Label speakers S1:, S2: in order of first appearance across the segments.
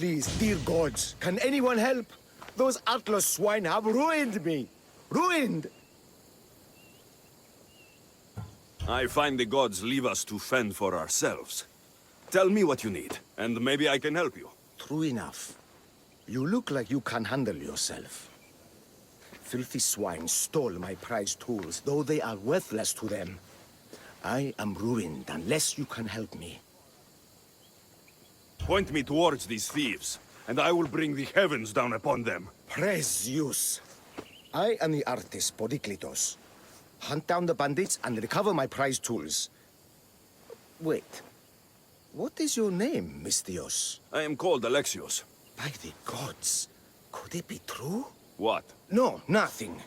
S1: please, dear gods, can anyone help? Those Atlas swine have ruined me. Ruined!
S2: I find the gods leave us to fend for ourselves. Tell me what you need, and maybe I can help you.
S1: True enough. You look like you can handle yourself. Filthy swine stole my prized tools, though they are worthless to them. I am ruined unless you can help me.
S2: Point me towards these thieves, and I will bring the heavens down upon them.
S1: Praise Zeus. I am the artist Podiklitos. Hunt down the bandits and recover my prized tools. Wait. What is your name, Mystios?
S2: I am called Alexios.
S1: By the gods. Could it be true?
S2: What?
S1: No, nothing.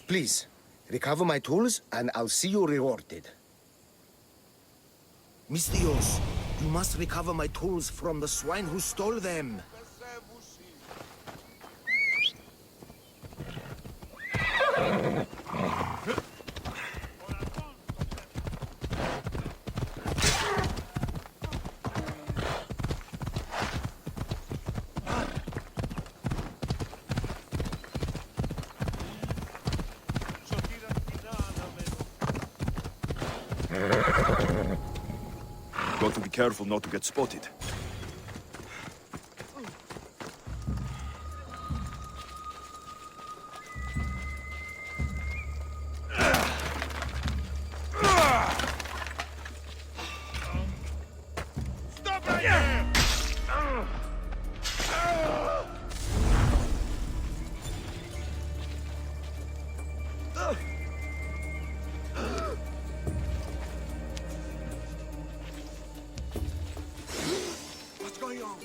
S1: Please, recover my tools and I'll see you rewarded. Mystios, you must recover my tools from the swine who stole them.
S2: Got to be careful not to get spotted.
S3: Stop right here!
S1: What's going on?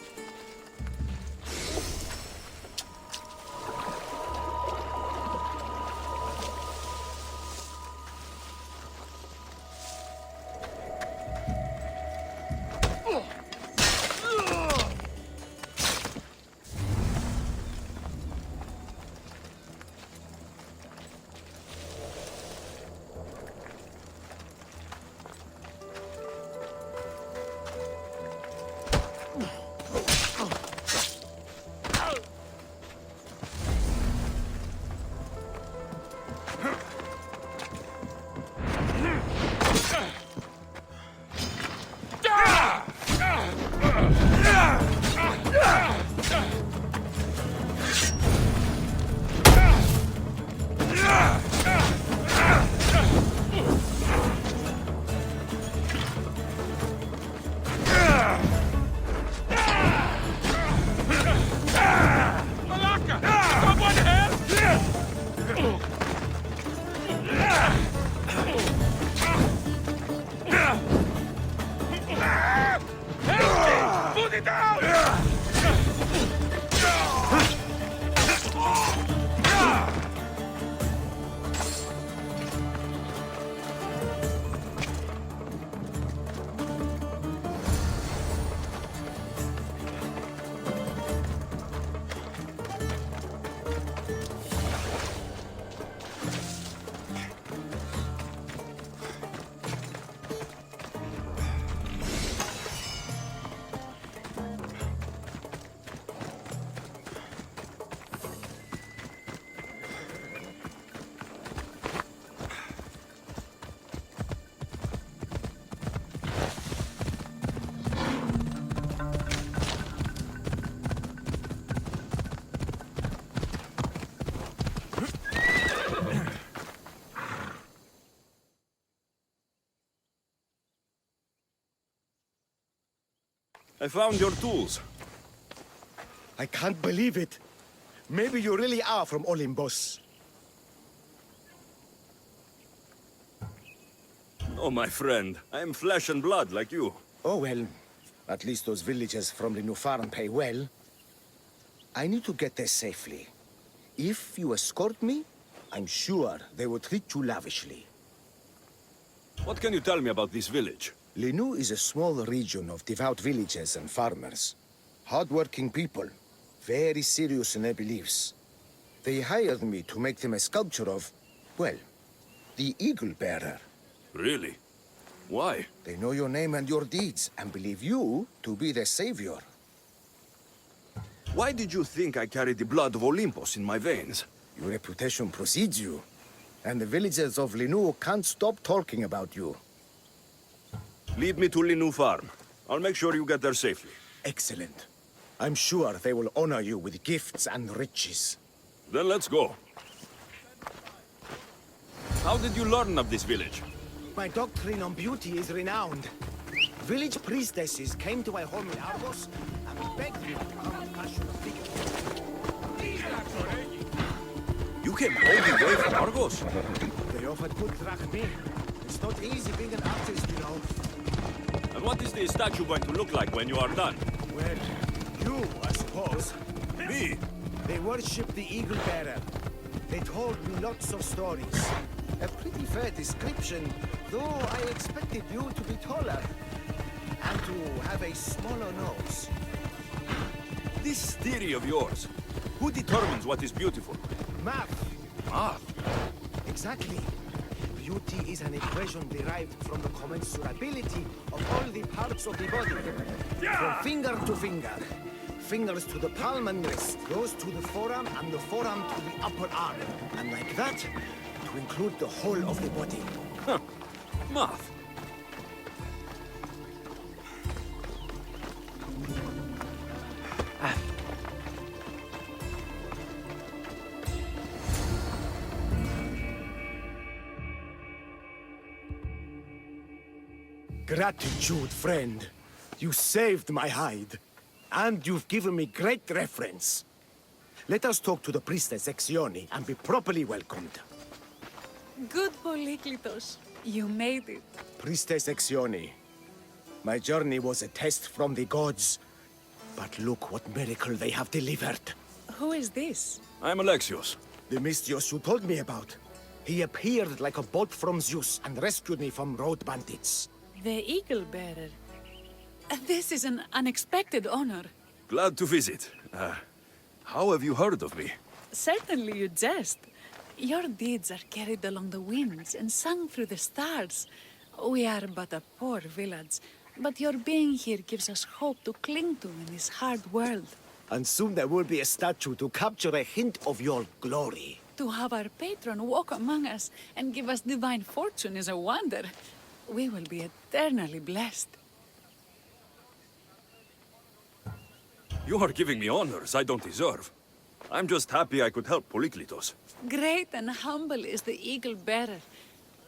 S2: I found your tools.
S1: I can't believe it. Maybe you really are from Olympus.
S2: Oh, my friend, I am flesh and blood like you.
S1: Oh, well, at least those villagers from the New Farm pay well. I need to get there safely. If you escort me, I'm sure they will treat you lavishly.
S2: What can you tell me about this village?
S1: Linu is a small region of devout villagers and farmers. Hard-working people, very serious in their beliefs. They hired me to make them a sculpture of, well, the Eagle Bearer.
S2: Really? Why?
S1: They know your name and your deeds, and believe you to be their savior.
S2: Why did you think I carried the blood of Olympus in my veins?
S1: Your reputation precedes you, and the villagers of Linu can't stop talking about you.
S2: Lead me to Linu Farm. I'll make sure you get there safely.
S1: Excellent. I'm sure they will honor you with gifts and riches.
S2: Then let's go. How did you learn of this village?
S1: My doctrine on beauty is renowned. Village priestesses came to my home in Argos and begged me to become a passion of dignity.
S2: You came all the way from Argos?
S1: They offered good drachmae. It's not easy being an artist, you know.
S2: And what is the statue going to look like when you are done?
S1: Well, you, I suppose.
S2: Me?
S1: They worship the Eagle Bearer. They told me lots of stories. A pretty fair description, though I expected you to be taller. And to have a smaller nose.
S2: This theory of yours, who determines what is beautiful?
S1: Math.
S2: Math?
S1: Exactly. Beauty is an equation derived from the commensurability of all the parts of the body. From finger to finger. Fingers to the palm and wrist. Those to the forearm and the forearm to the upper arm. And like that, to include the whole of the body.
S2: Huh. Math.
S1: Gratitude, friend. You saved my hide. And you've given me great reference. Let us talk to the priestess Exione and be properly welcomed.
S4: Good, Polyklitos. You made it.
S1: Priestess Exione, my journey was a test from the gods. But look what miracle they have delivered.
S4: Who is this?
S2: I'm Alexios.
S1: The Mystios you told me about. He appeared like a bolt from Zeus and rescued me from road bandits.
S4: The Eagle Bearer. This is an unexpected honor.
S2: Glad to visit. How have you heard of me?
S4: Certainly you jest. Your deeds are carried along the winds and sung through the stars. We are but a poor village, but your being here gives us hope to cling to in this hard world.
S1: And soon there will be a statue to capture a hint of your glory.
S4: To have our patron walk among us and give us divine fortune is a wonder. We will be eternally blessed.
S2: You are giving me honors I don't deserve. I'm just happy I could help Polyklitos.
S4: Great and humble is the Eagle Bearer.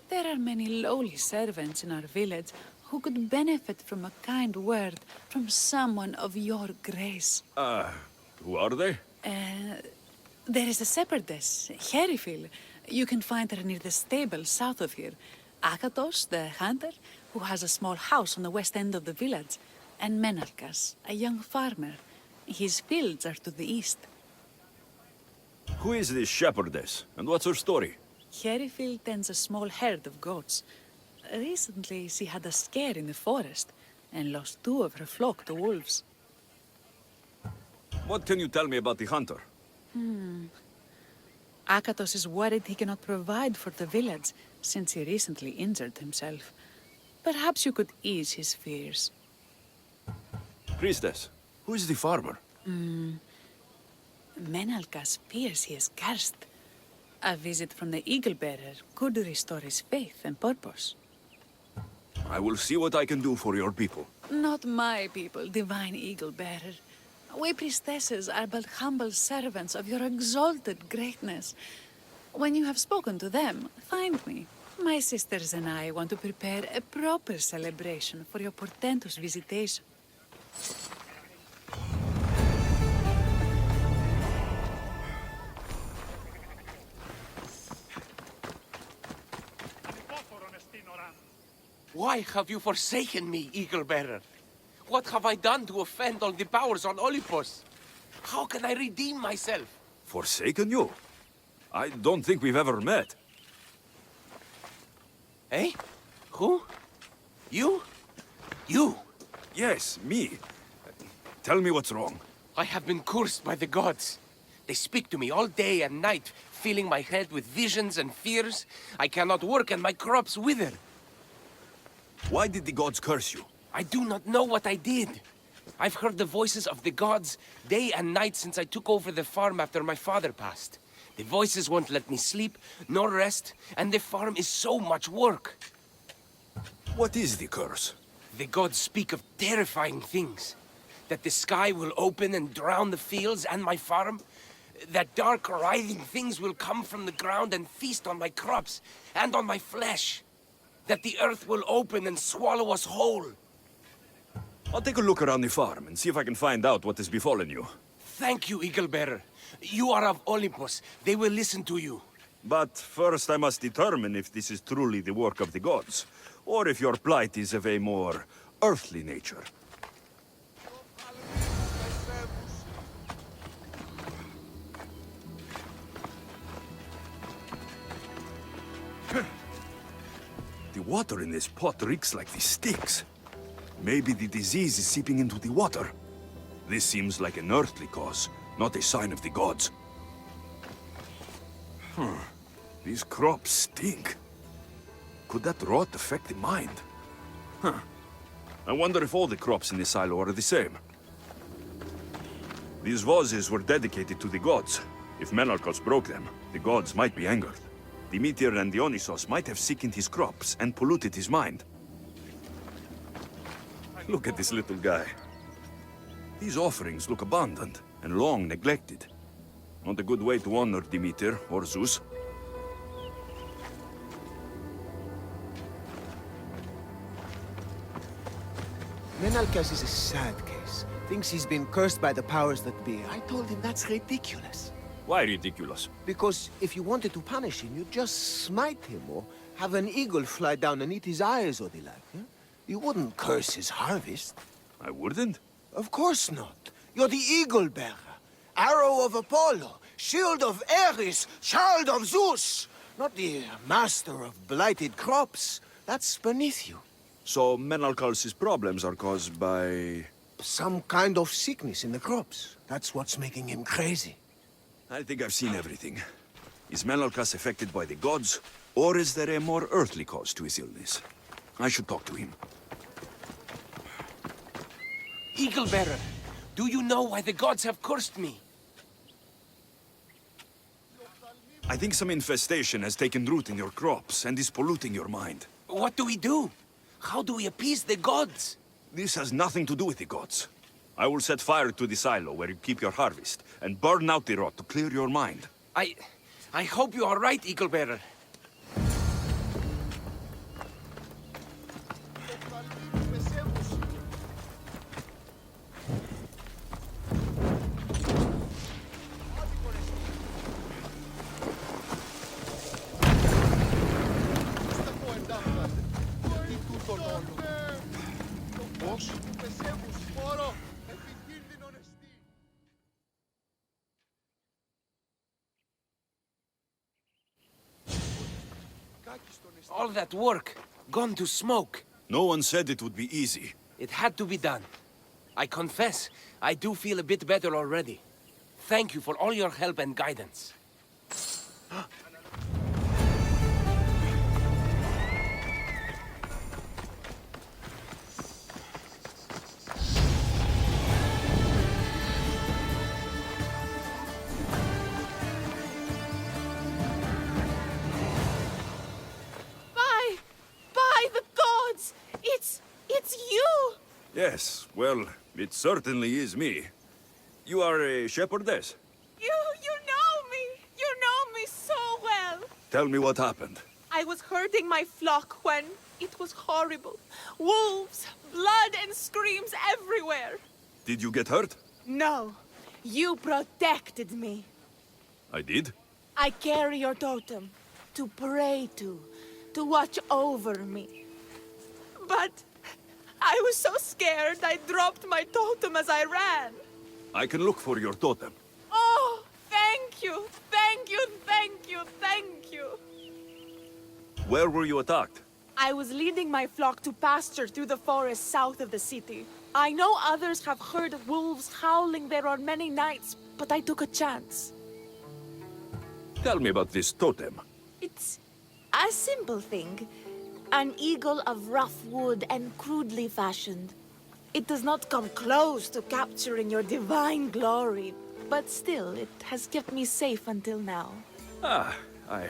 S4: There are many lowly servants in our village who could benefit from a kind word from someone of your grace.
S2: Who are they?
S4: There is a shepherdess, Herifil. You can find her near the stable south of here. Akatos, the hunter, who has a small house on the west end of the village. And Menalkas, a young farmer. His fields are to the east.
S2: Who is this shepherdess, and what's her story?
S4: Herifil tends a small herd of goats. Recently, she had a scare in the forest and lost 2 of her flock to wolves.
S2: What can you tell me about the hunter?
S4: Akatos is worried he cannot provide for the village since he recently injured himself. Perhaps you could ease his fears.
S2: Priestess, who is the farmer?
S4: Menalkas fears he is cursed. A visit from the Eagle Bearer could restore his faith and purpose.
S2: I will see what I can do for your people.
S4: Not my people, divine Eagle Bearer. We priestesses are but humble servants of your exalted greatness. When you have spoken to them, find me. My sisters and I want to prepare a proper celebration for your portentous visitation.
S5: Why have you forsaken me, Eagle Bearer? What have I done to offend all the powers on Olympus? How can I redeem myself?
S2: Forsaken you? I don't think we've ever met.
S5: Eh? Who? You? You?
S2: Yes, me. Tell me what's wrong.
S5: I have been cursed by the gods. They speak to me all day and night, filling my head with visions and fears. I cannot work and my crops wither.
S2: Why did the gods curse you?
S5: I do not know what I did. I've heard the voices of the gods day and night since I took over the farm after my father passed. The voices won't let me sleep, nor rest, and the farm is so much work.
S2: What is the curse?
S5: The gods speak of terrifying things. That the sky will open and drown the fields and my farm. That dark, writhing things will come from the ground and feast on my crops and on my flesh. That the earth will open and swallow us whole.
S2: I'll take a look around the farm and see if I can find out what has befallen you.
S5: Thank you, Eagle Bearer. You are of Olympus. They will listen to you.
S2: But first I must determine if this is truly the work of the gods, or if your plight is of a more earthly nature. The water in this pot reeks like the sticks. Maybe the disease is seeping into the water. This seems like an earthly cause, not a sign of the gods. These crops stink. Could that rot affect the mind? I wonder if all the crops in this silo are the same. These vases were dedicated to the gods. If Menalcos broke them, the gods might be angered. Demeter and Dionysos might have sickened his crops and polluted his mind. Look at this little guy. These offerings look abandoned and long neglected. Not a good way to honor Demeter or Zeus.
S6: Menalcas is a sad case. Thinks he's been cursed by the powers that be. I told him that's ridiculous.
S2: Why ridiculous?
S6: Because if you wanted to punish him, you'd just smite him or have an eagle fly down and eat his eyes or the like. Yeah? You wouldn't curse his harvest.
S2: I wouldn't.
S6: Of course not. You're the eagle bearer. Arrow of Apollo, shield of Ares, child of Zeus. Not the master of blighted crops. That's beneath you.
S2: So Menalcos' problems are caused by...
S6: Some kind of sickness in the crops. That's what's making him crazy.
S2: I think I've seen everything. Is Menalcos affected by the gods, or is there a more earthly cause to his illness? I should talk to him.
S5: Eagle Bearer, do you know why the gods have cursed me?
S2: I think some infestation has taken root in your crops and is polluting your mind.
S5: What do we do? How do we appease the gods?
S2: This has nothing to do with the gods. I will set fire to the silo where you keep your harvest, and burn out the rot to clear your mind.
S5: I hope you are right, Eagle Bearer. All that work, gone to smoke.
S2: No one said it would be easy.
S5: It had to be done. I confess, I do feel a bit better already. Thank you for all your help and guidance.
S4: By the gods! It's you!
S2: Yes, well, it certainly is me. You are a shepherdess.
S7: You know me! You know me so well!
S2: Tell me what happened.
S7: I was herding my flock when it was horrible. Wolves, blood and screams everywhere.
S2: Did you get hurt?
S7: No, you protected me.
S2: I did.
S7: I carry your totem to pray to watch over me. But I was so scared I dropped my totem as I ran.
S2: I can look for your totem.
S7: Oh, thank you, thank you, thank you, thank you.
S2: Where were you attacked?
S7: I was leading my flock to pasture through the forest south of the city. I know others have heard wolves howling there on many nights, but I took a chance.
S2: Tell me about this totem.
S7: It's a simple thing. An eagle of rough wood and crudely fashioned. It does not come close to capturing your divine glory, but still, it has kept me safe until now.
S2: I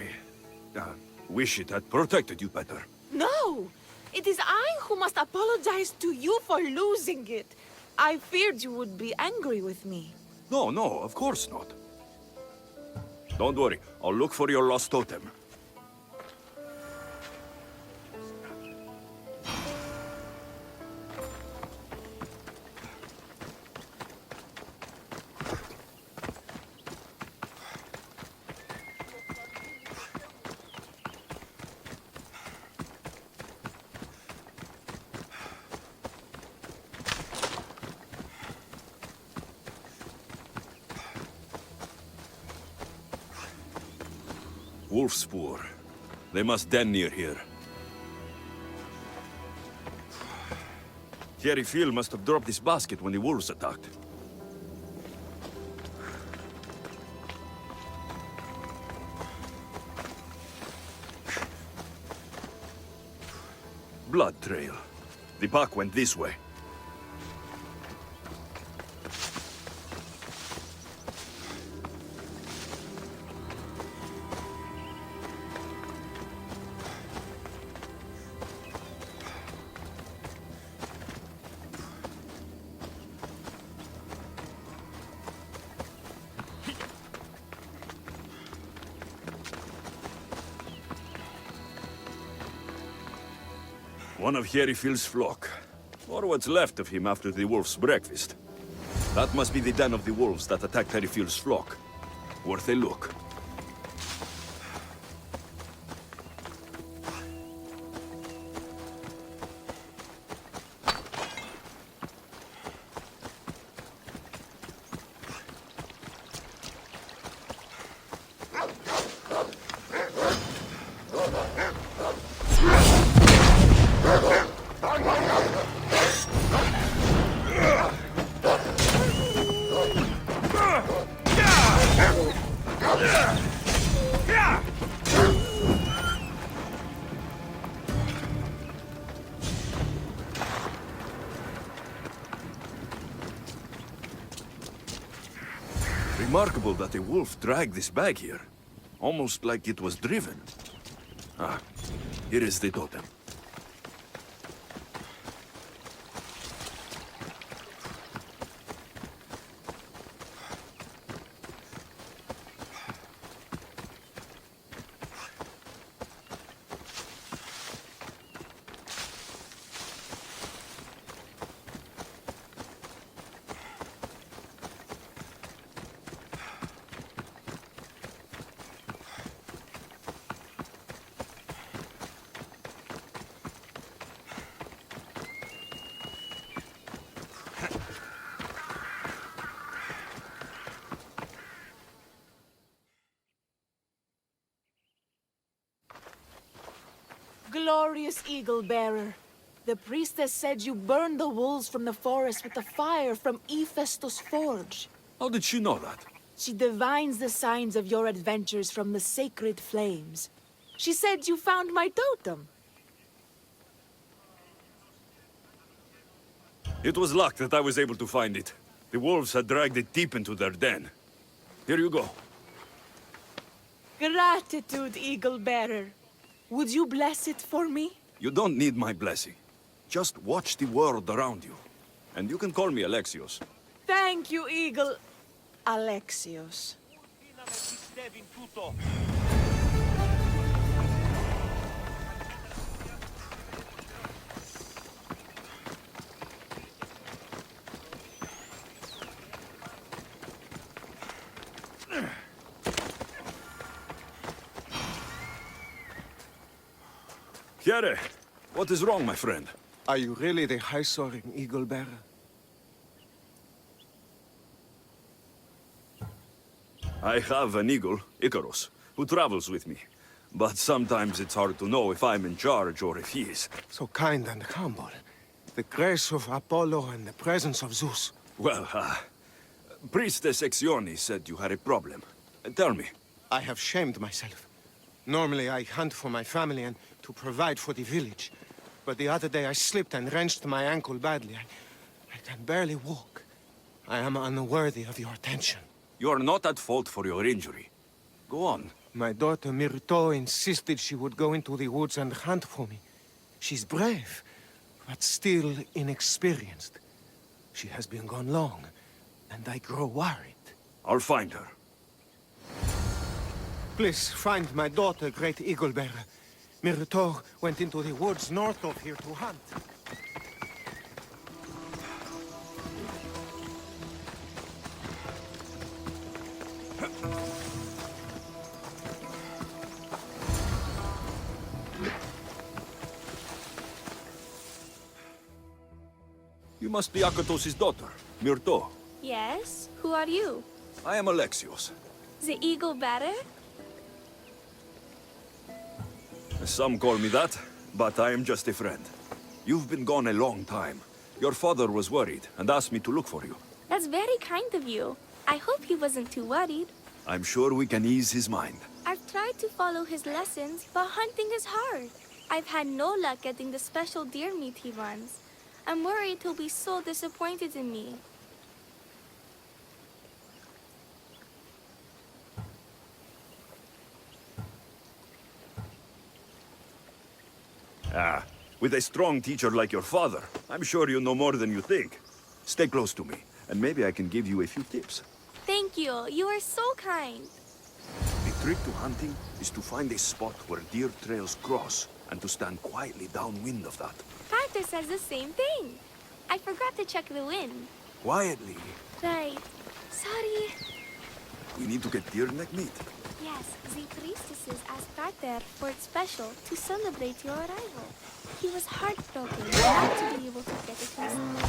S2: wish it had protected you better.
S7: No! It is I who must apologize to you for losing it. I feared you would be angry with me.
S2: No, of course not. Don't worry, I'll look for your lost totem. Wolf spoor. They must den near here. Thierry Phil must have dropped his basket when the wolves attacked. Blood trail. The pack went this way. One of Hierifil's flock, or what's left of him after the wolf's breakfast. That must be the den of the wolves that attacked Hierifil's flock. Worth a look. Remarkable that a wolf dragged this bag here. Almost like it was driven. Ah, here is the totem.
S7: Glorious Eagle Bearer. The priestess said you burned the wolves from the forest with the fire from Hephaestus' forge.
S2: How did she know that?
S7: She divines the signs of your adventures from the sacred flames. She said you found my totem.
S2: It was luck that I was able to find it. The wolves had dragged it deep into their den. Here you go.
S7: Gratitude, Eagle Bearer. Would you bless it for me?
S2: You don't need my blessing. Just watch the world around you. And you can call me Alexios.
S7: Thank you, Eagle... Alexios.
S2: Chiere, what is wrong, my friend?
S6: Are you really the high-soaring Eagle Bearer?
S2: I have an eagle, Icarus, who travels with me. But sometimes it's hard to know if I'm in charge or if he is.
S6: So kind and humble. The grace of Apollo and the presence of Zeus.
S2: Well, Priestess Exione said you had a problem. Tell me.
S6: I have shamed myself. Normally I hunt for my family and to provide for the village. But the other day I slipped and wrenched my ankle badly. can barely walk. I am unworthy of your attention.
S2: You are not at fault for your injury. Go on.
S6: My daughter Myrto insisted she would go into the woods and hunt for me. She's brave, but still inexperienced. She has been gone long, and I grow worried.
S2: I'll find her.
S6: Please find my daughter, Great Eagle Bearer. Myrto went into the woods north of here to hunt.
S2: You must be Akatos' daughter, Myrto.
S8: Yes? Who are you?
S2: I am Alexios.
S8: The Eagle Bearer?
S2: Some call me that, but I am just a friend. You've been gone a long time. Your father was worried and asked me to look for you.
S8: That's very kind of you. I hope he wasn't too worried.
S2: I'm sure we can ease his mind.
S8: I've tried to follow his lessons, but hunting is hard. I've had no luck getting the special deer meat he runs. I'm worried he'll be so disappointed in me.
S2: Ah, with a strong teacher like your father, I'm sure you know more than you think. Stay close to me, and maybe I can give you a few tips.
S8: Thank you. You are so kind.
S2: The trick to hunting is to find a spot where deer trails cross, and to stand quietly downwind of that.
S8: Panther says the same thing. I forgot to check the wind.
S2: Quietly.
S8: Right. Sorry.
S2: We need to get deer neck meat.
S8: Yes, the priestesses asked Panther for it special to celebrate your arrival. He was heartbroken not to be able to get it himself.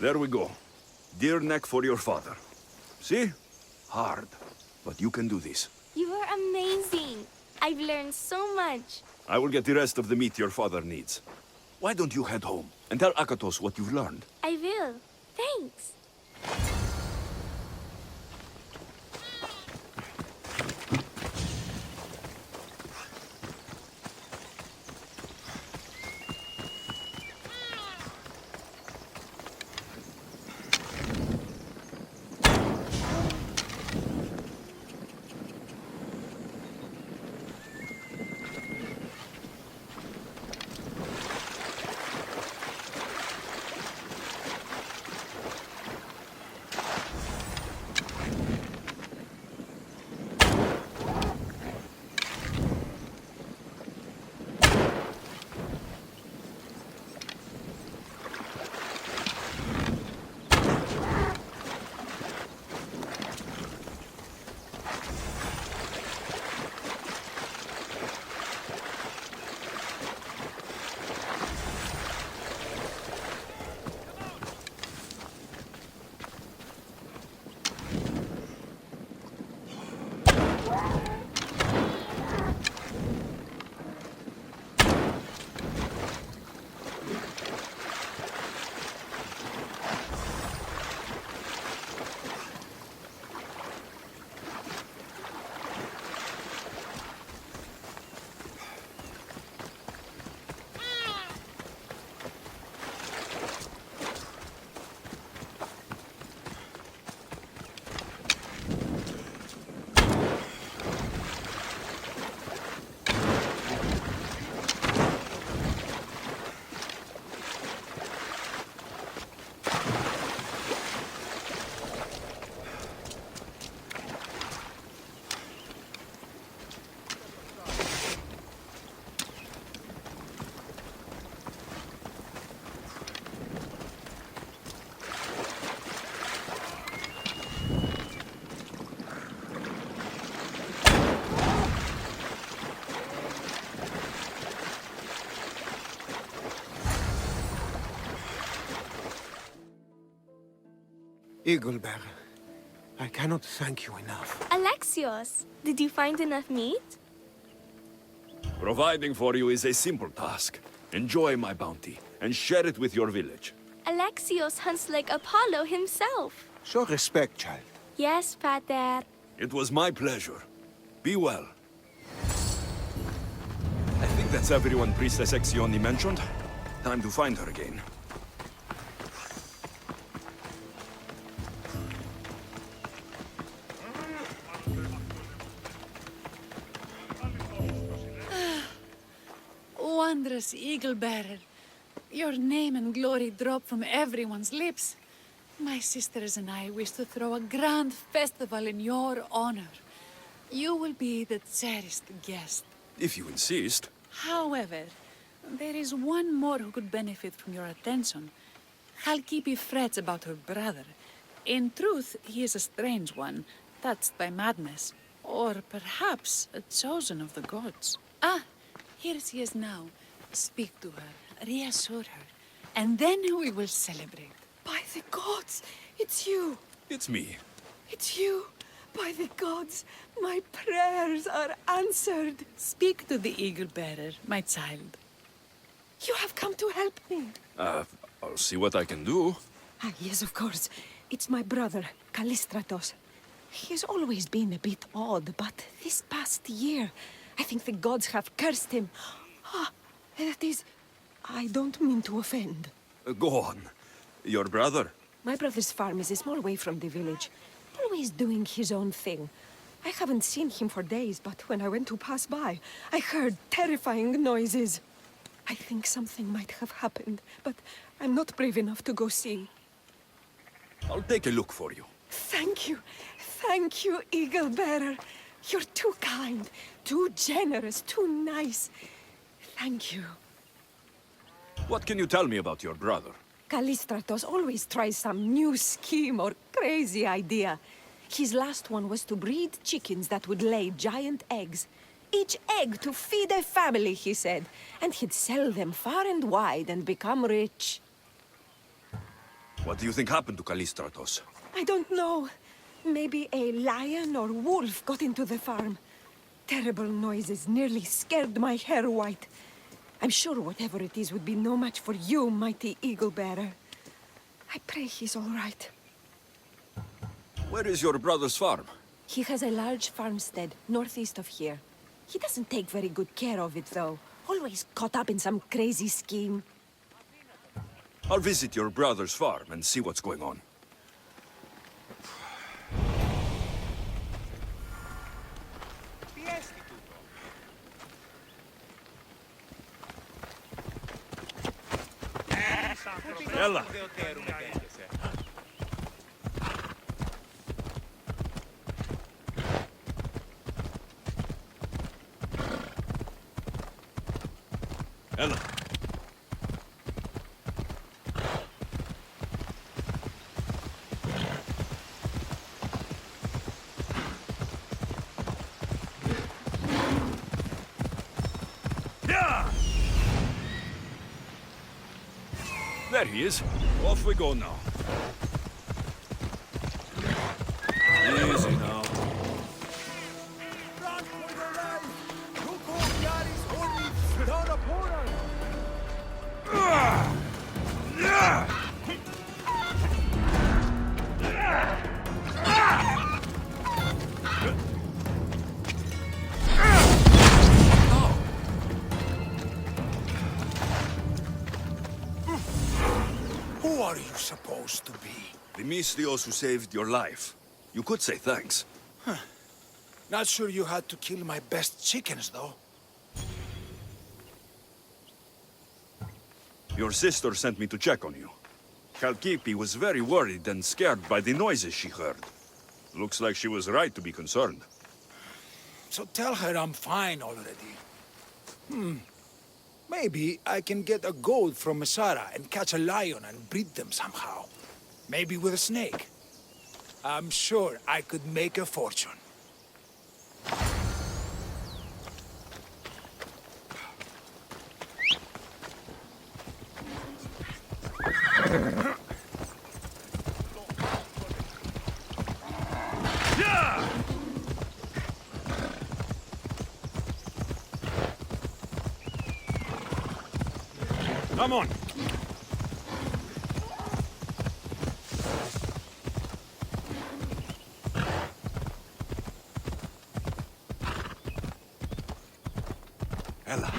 S2: There we go. Deer neck for your father. See? Hard. But you can do this.
S8: You are amazing. I've learned so much.
S2: I will get the rest of the meat your father needs. Why don't you head home and tell Akatos what you've learned?
S8: I will. Thanks.
S6: Eagle Bearer, I cannot thank you enough.
S8: Alexios, did you find enough meat?
S2: Providing for you is a simple task. Enjoy my bounty and share it with your village.
S8: Alexios hunts like Apollo himself.
S6: Show respect, child.
S8: Yes, Pater.
S2: It was my pleasure. Be well. I think That's everyone Priestess Exioni mentioned. Time to find her again.
S4: Wondrous Eagle Bearer. Your name and glory drop from everyone's lips. My sisters and I wish to throw a grand festival in your honor. You will be the cherished guest.
S2: If you insist.
S4: However, there is one more who could benefit from your attention. Halkipi frets about her brother. In truth, he is a strange one, touched by madness. Or perhaps a chosen of the gods. Ah, here she is now. Speak to her, reassure her, and then we will celebrate.
S9: By the gods, it's you.
S2: It's me.
S9: It's you. By the gods, my prayers are answered.
S4: Speak to the Eagle Bearer, my child.
S9: You have come to help me.
S2: I'll see what I can do.
S9: Ah, yes, of course. It's my brother, Callistratos. He has always been a bit odd, but this past year, I think the gods have cursed him. Ah, that is, I don't mean to offend.
S2: Go on. Your brother?
S9: My brother's farm is a small way from the village. Always doing his own thing. I haven't seen him for days, but when I went to pass by, I heard terrifying noises. I think something might have happened, but I'm not brave enough to go see.
S2: I'll take a look for you.
S9: Thank you. Thank you, Eagle Bearer. You're too kind, too generous, too nice. Thank you.
S2: What can you tell me about your brother?
S9: Callistratos always tries some new scheme or crazy idea. His last one was to breed chickens that would lay giant eggs. Each egg to feed a family, he said. And he'd sell them far and wide and become rich.
S2: What do you think happened to Callistratos?
S9: I don't know. Maybe a lion or wolf got into the farm. Terrible noises nearly scared my hair white. I'm sure whatever it is would be no match for you, mighty Eagle Bearer. I pray he's all right.
S2: Where is your brother's farm?
S9: He has a large farmstead northeast of here. He doesn't take very good care of it, though. Always caught up in some crazy scheme.
S2: I'll visit your brother's farm and see what's going on. Ella! Ella! There he is. Off we go now. Easy now.
S6: Who are you supposed to be?
S2: The Mystios who saved your life. You could say thanks.
S6: Not sure you had to kill my best chickens, though.
S2: Your sister sent me to check on you. Kalkipi was very worried and scared by the noises she heard. Looks like she was right to be concerned.
S6: So tell her I'm fine already. Maybe I can get a gold from Masara and catch a lion and breed them somehow. Maybe with a snake. I'm sure I could make a fortune.
S2: Come on!
S6: Ella,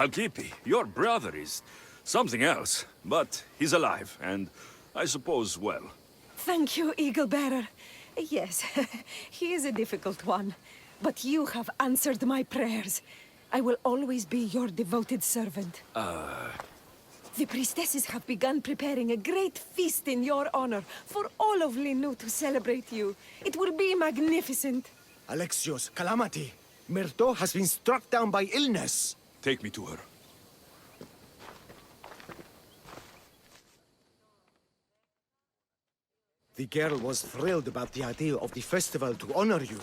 S2: Hakipi, your brother is something else. But he's alive, and I suppose well.
S9: Thank you, Eagle Bearer. Yes, he is a difficult one. But you have answered my prayers. I will always be your devoted servant. The priestesses have begun preparing a great feast in your honor for all of Linu to celebrate you. It will be magnificent.
S1: Alexios, calamity. Myrto has been struck down by illness.
S2: Take me to her.
S1: The girl was thrilled about the idea of the festival to honor you.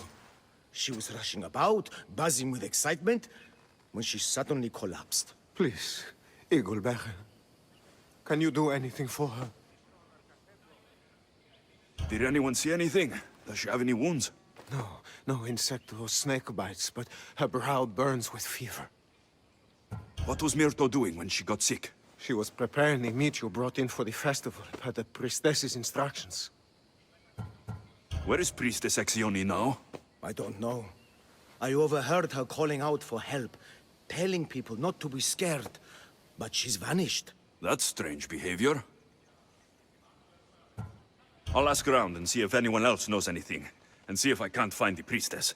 S1: She was rushing about, buzzing with excitement, when she suddenly collapsed.
S6: Please, Eagle Bearer. Can you do anything for her?
S2: Did anyone see anything? Does she have any wounds?
S6: No insect or snake bites, but her brow burns with fever.
S2: What was Myrto doing when she got sick?
S6: She was preparing the meat you brought in for the festival, per the priestess's instructions.
S2: Where is Priestess Exioni now?
S1: I don't know. I overheard her calling out for help, telling people not to be scared, but she's vanished.
S2: That's strange behavior. I'll ask around and see if anyone else knows anything, and see if I can't find the priestess.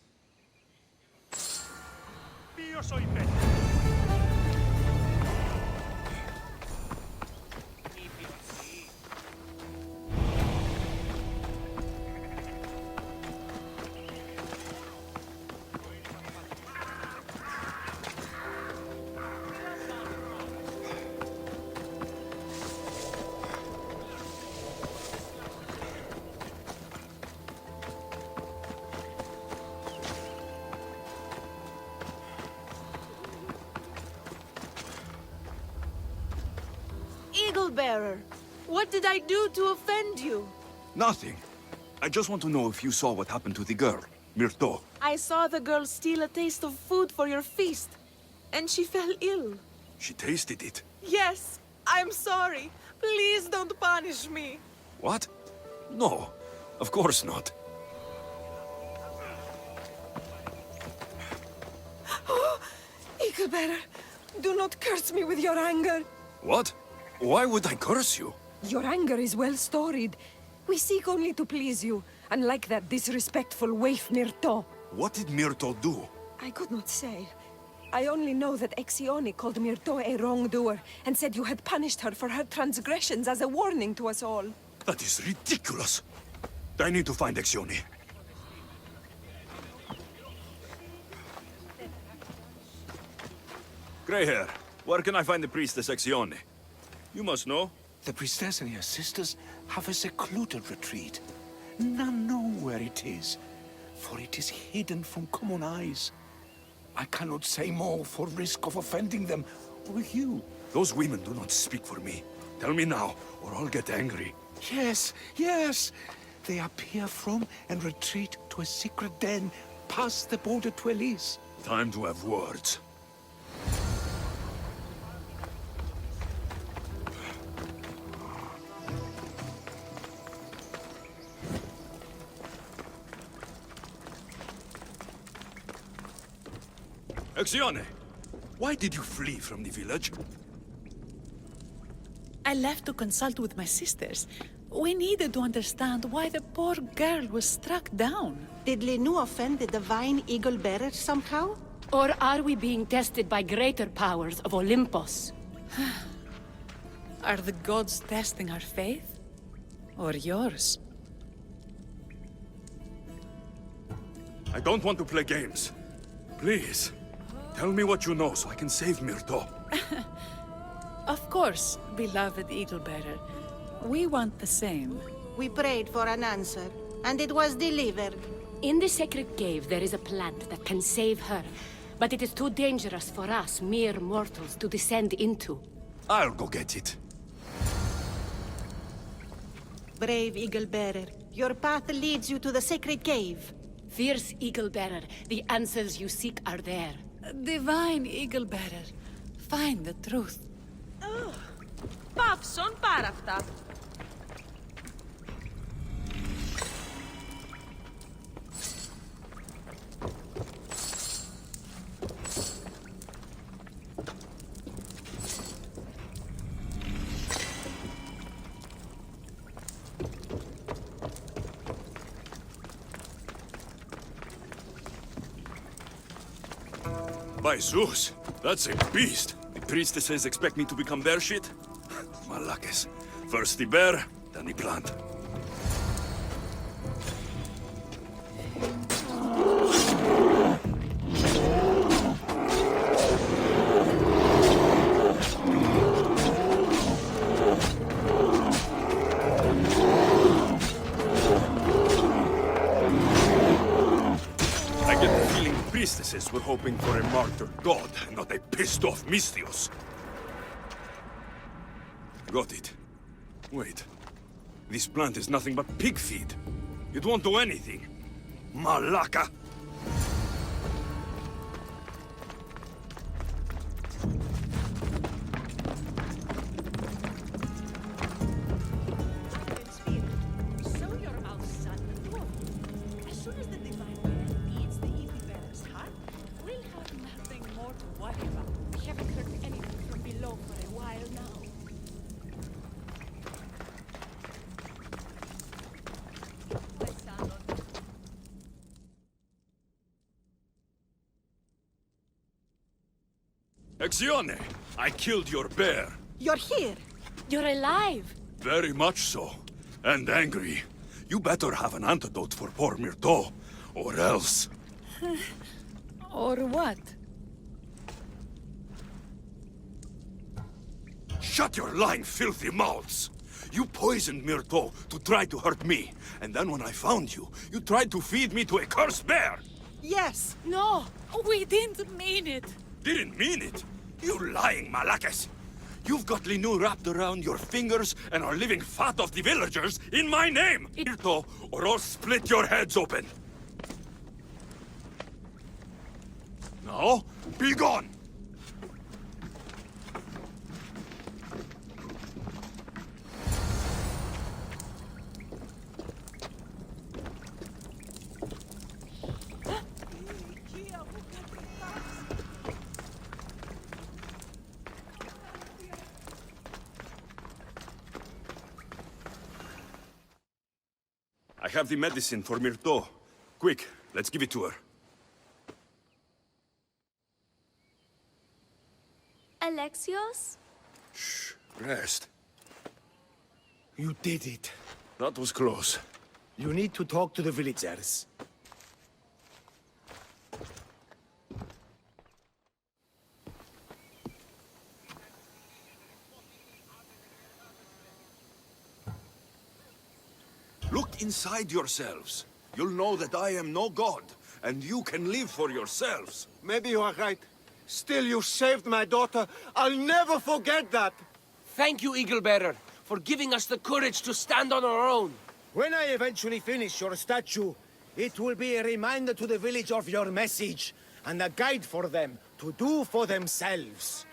S3: Io so in mente.
S7: Eagle Bearer, what did I do to offend you?
S2: Nothing. I just want to know if you saw what happened to the girl, Myrto.
S7: I saw the girl steal a taste of food for your feast, and she fell ill.
S2: She tasted it.
S7: Yes, I'm sorry. Please don't punish me.
S2: What? No, of course not.
S9: Eagle Bearer, do not curse me with your anger.
S2: What? Why would I curse you?
S9: Your anger is well storied. We seek only to please you, unlike that disrespectful waif Myrto.
S2: What did Myrto do?
S9: I could not say. I only know that Exioni called Myrto a wrongdoer and said you had punished her for her transgressions as a warning to us all.
S2: That is ridiculous. I need to find Exioni. Grey hair, where can I find the priestess Exioni? You must know.
S10: The priestess and her sisters have a secluded retreat. None know where it is, for it is hidden from common eyes. I cannot say more for risk of offending them or you.
S2: Those women do not speak for me. Tell me now, or I'll get angry.
S10: Yes, yes. They appear from and retreat to a secret den past the border to Elise.
S2: Time to have words. Exione, why did you flee from the village?
S4: I left to consult with my sisters. We needed to understand why the poor girl was struck down.
S11: Did Lenu offend the divine Eagle Bearer somehow?
S12: Or are we being tested by greater powers of Olympus?
S4: Are the gods testing our faith? Or yours?
S2: I don't want to play games. Please, tell me what you know so I can save Myrto.
S4: Of course, beloved Eagle Bearer. We want the same.
S11: We prayed for an answer, and it was delivered.
S12: In the sacred cave, there is a plant that can save her. But it is too dangerous for us, mere mortals, to descend into.
S2: I'll go get it.
S11: Brave Eagle Bearer, your path leads you to the sacred cave.
S12: Fierce Eagle Bearer, the answers you seek are there.
S4: Divine Eagle Bearer, find the truth.
S7: Πάψον πάρα αυτά.
S2: By Zeus, that's a beast. The priestesses expect me to become their shit? Malakes. First the bear, then the plant. I get the feeling the priestesses were hoping for a martyred god, not a pissed-off Mystios. Got it. Wait. This plant is nothing but pig feed. It won't do anything. Malaka!
S4: Show your mouth, son. As soon as the divine bear eats the evil bear's heart, we'll have nothing more to worry about. We haven't heard anything from below for a while now.
S2: Exione! I killed your bear.
S11: You're here.
S12: You're alive!
S2: Very much so. And angry. You better have an antidote for poor Myrto, or else...
S4: Or what?
S2: Shut your lying, filthy mouths! You poisoned Myrto to try to hurt me, and then when I found you, you tried to feed me to a cursed bear!
S11: Yes.
S4: No, we didn't mean it.
S2: Didn't mean it! You lying Malakes! You've got Linu wrapped around your fingers and are living fat off the villagers in my name! Myrto, or I'll split your heads open! Now, be gone! I have the medicine for Myrto. Quick, let's give it to her.
S8: Alexios?
S2: Shh, rest.
S1: You did it.
S2: That was close.
S1: You need to talk to the villagers.
S2: Look inside yourselves. You'll know that I am no god, and you can live for yourselves.
S6: Maybe you are right. Still, you saved my daughter. I'll never forget that.
S5: Thank you, Eagle Bearer, for giving us the courage to stand on our own.
S1: When I eventually finish your statue, it will be a reminder to the village of your message, and a guide for them to do for themselves.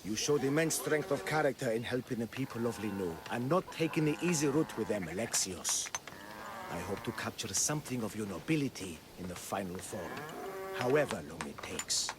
S1: You showed immense strength of character in helping the people of Linu, and not taking the easy route with them, Alexios. I hope to capture something of your nobility in the final form, however long it takes.